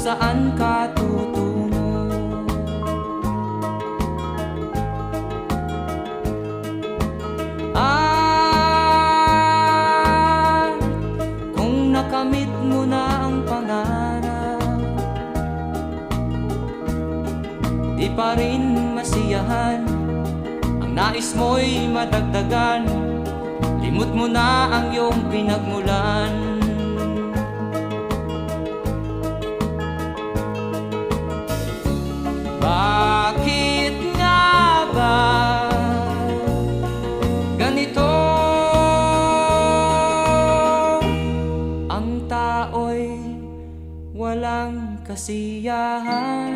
saan ka tutungo. At kung nakamit mo na ang pangarap, di pa rin masiyahan, ang nais mo'y madagdagan, limot mo na ang iyong pinagmulan. Bakit nga ba ganito? Ang tao'y walang kasiyahan.